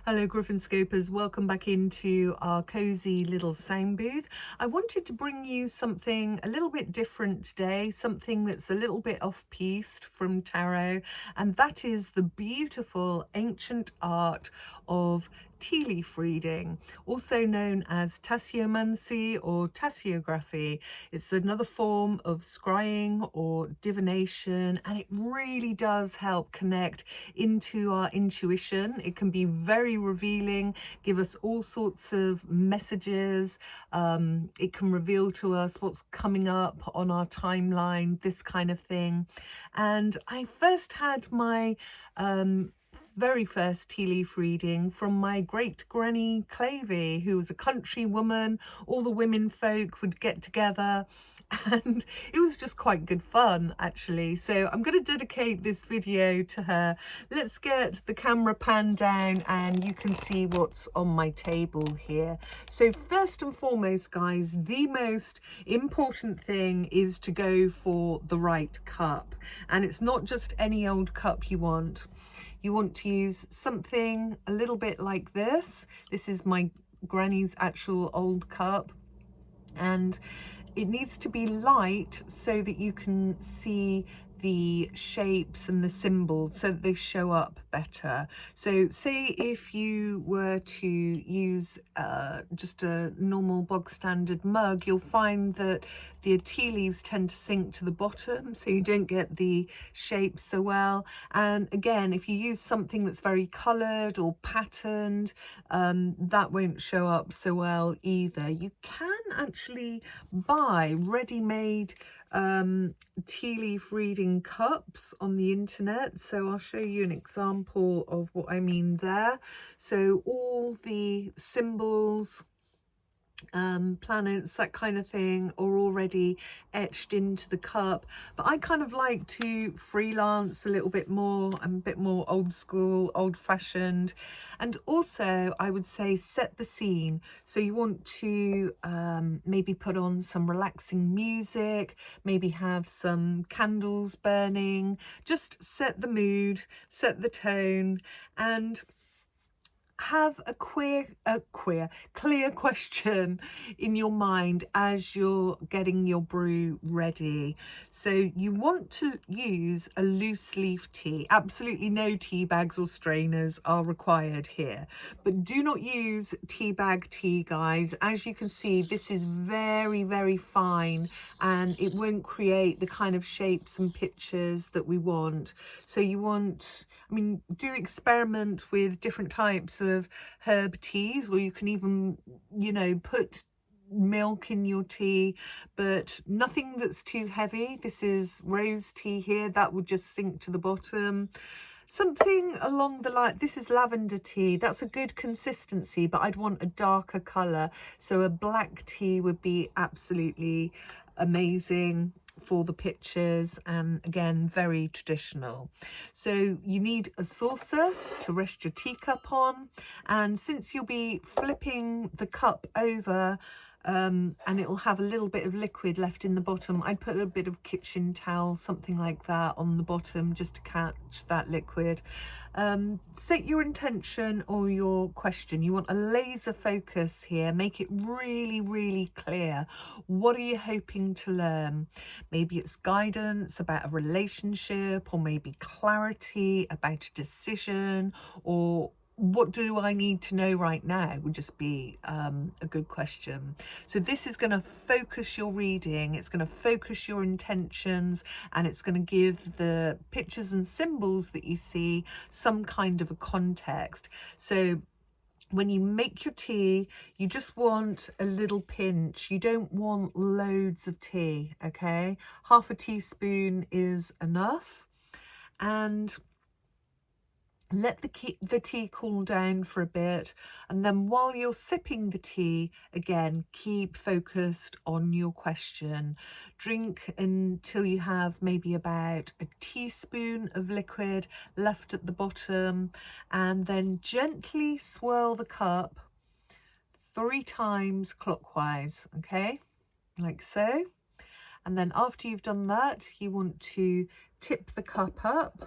Hello Griffin Scopers, welcome back into our cozy little sound booth. I wanted to bring you something a little bit different today, something that's a little bit off-piste from tarot, and that is the beautiful ancient art of tea leaf reading, also known as tasseomancy or tasseography. It's another form of scrying or divination, and it really does help connect into our intuition. It can be very revealing, give us all sorts of messages. It can reveal to us what's coming up on our timeline, this kind of thing. And I first had my very first tea leaf reading from my great granny Clavey, who was a country woman. All the women folk would get together and it was just quite good fun, actually. So I'm going to dedicate this video to her. Let's get the camera pan down and you can see what's on my table here. So first and foremost, guys, the most important thing is to go for the right cup, and it's not just any old cup you want. You want to use something a little bit like this. This is my granny's actual old cup, and it needs to be light so that you can see the shapes and the symbols so that they show up better. So say if you were to use just a normal bog standard mug, you'll find that the tea leaves tend to sink to the bottom, so you don't get the shape so well. And again, if you use something that's very coloured or patterned, that won't show up so well either. You can actually buy ready-made tea leaf reading cups on the internet, so I'll show you an example of what I mean there. So all the symbols, planets, that kind of thing, are already etched into the cup, but I kind of like to freelance a little bit more. I'm a bit more old school, old-fashioned, and also I would say set the scene. So you want to maybe put on some relaxing music, maybe have some candles burning, just set the mood, set the tone, and have a clear question in your mind as you're getting your brew ready. So you want to use a loose leaf tea. Absolutely no tea bags or strainers are required here, but do not use tea bag tea, guys. As you can see, this is very, very fine and it won't create the kind of shapes and pictures that we want. So you want, I mean, do experiment with different types of herb teas, or you can even, you know, put milk in your tea, but nothing that's too heavy. This is rose tea here, that would just sink to the bottom. Something along the line, this is lavender tea, that's a good consistency, but I'd want a darker colour, so a black tea would be absolutely amazing for the pictures, and again, very traditional. So you need a saucer to rest your teacup on, and since you'll be flipping the cup over, and it'll have a little bit of liquid left in the bottom, I'd put a bit of kitchen towel, something like that, on the bottom just to catch that liquid. Set your intention or your question. You want a laser focus here. Make it really, really clear. What are you hoping to learn? Maybe it's guidance about a relationship, or maybe clarity about a decision, or what do I need to know right now would just be a good question. So this is going to focus your reading, it's going to focus your intentions, and it's going to give the pictures and symbols that you see some kind of a context. So when you make your tea, you just want a little pinch. You don't want loads of tea, okay? Half a teaspoon is enough. And let the tea cool down for a bit, and then while you're sipping the tea, again, keep focused on your question. Drink until you have maybe about a teaspoon of liquid left at the bottom, and then gently swirl the cup 3 times clockwise, okay, like so. And then after you've done that, you want to tip the cup up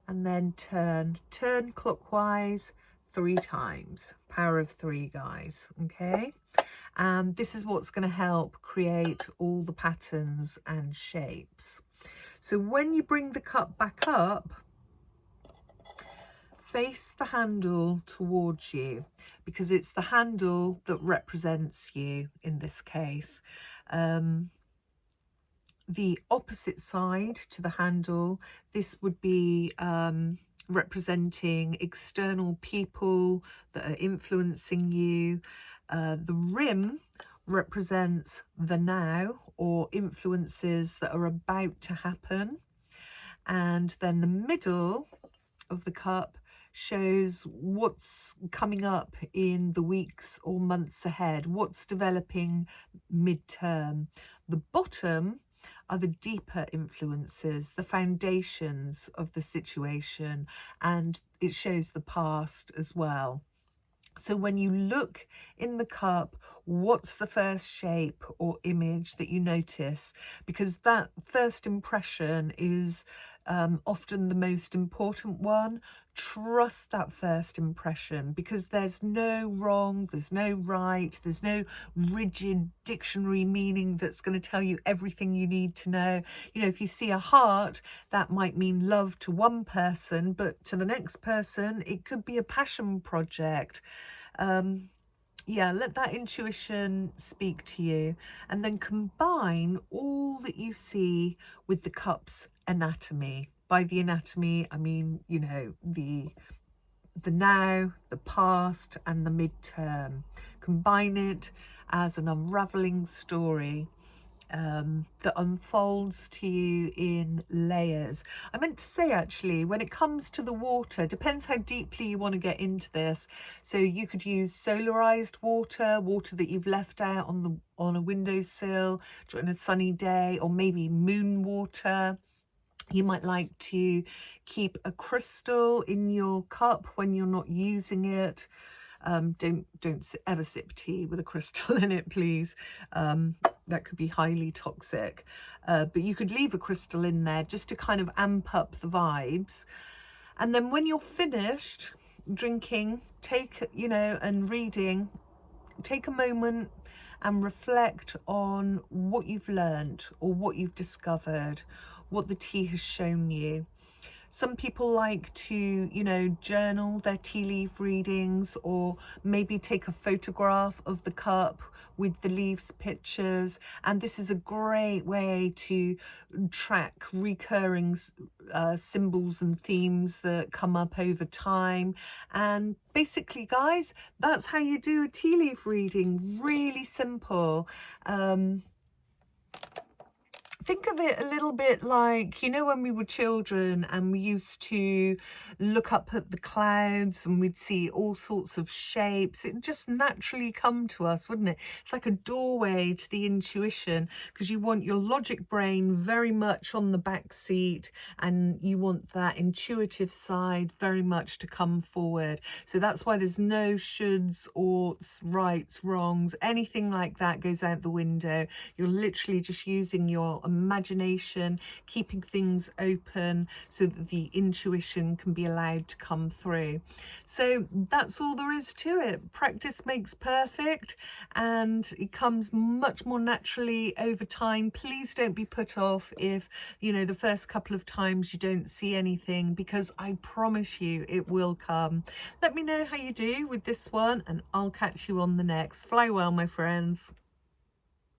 and then turn clockwise 3 times. Power of 3, guys. Okay. And this is what's going to help create all the patterns and shapes. So when you bring the cup back up, face the handle towards you, because it's the handle that represents you in this case. The opposite side to the handle, this would be representing external people that are influencing you. The rim represents the now, or influences that are about to happen. And then the middle of the cup shows what's coming up in the weeks or months ahead, what's developing midterm. The bottom are the deeper influences, the foundations of the situation, and it shows the past as well. So when you look in the cup, what's the first shape or image that you notice? Because that first impression is often the most important one. Trust that first impression, because there's no wrong, there's no right, there's no rigid dictionary meaning that's going to tell you everything you need to know. You know, if you see a heart, that might mean love to one person, but to the next person, it could be a passion project. Yeah, let that intuition speak to you, and then combine all that you see with the cup's anatomy. By the anatomy, I mean, you know, the now, the past, and the midterm. Combine it as an unraveling story that unfolds to you in layers. I meant to say, actually, when it comes to the water, depends how deeply you want to get into this. So you could use solarized water, water that you've left out on a windowsill during a sunny day, or maybe moon water. You might like to keep a crystal in your cup when you're not using it. Don't ever sip tea with a crystal in it, please. That could be highly toxic. But you could leave a crystal in there just to kind of amp up the vibes. And then when you're finished drinking, and reading, take a moment and reflect on what you've learned or what you've discovered, what the tea has shown you. Some people like to, journal their tea leaf readings, or maybe take a photograph of the cup with the leaves pictures. And this is a great way to track recurring symbols and themes that come up over time. And basically, guys, that's how you do a tea leaf reading. Really simple. Think of it a little bit like, when we were children and we used to look up at the clouds and we'd see all sorts of shapes. It just naturally come to us, wouldn't it? It's like a doorway to the intuition, because you want your logic brain very much on the back seat, and you want that intuitive side very much to come forward. So that's why there's no shoulds, oughts, rights, wrongs, anything like that goes out the window. You're literally just using your imagination, keeping things open so that the intuition can be allowed to come through. So that's all there is to it. Practice makes perfect, and it comes much more naturally over time. Please don't be put off if, the first couple of times you don't see anything, because I promise you it will come. Let me know how you do with this one, and I'll catch you on the next. Fly well, my friends.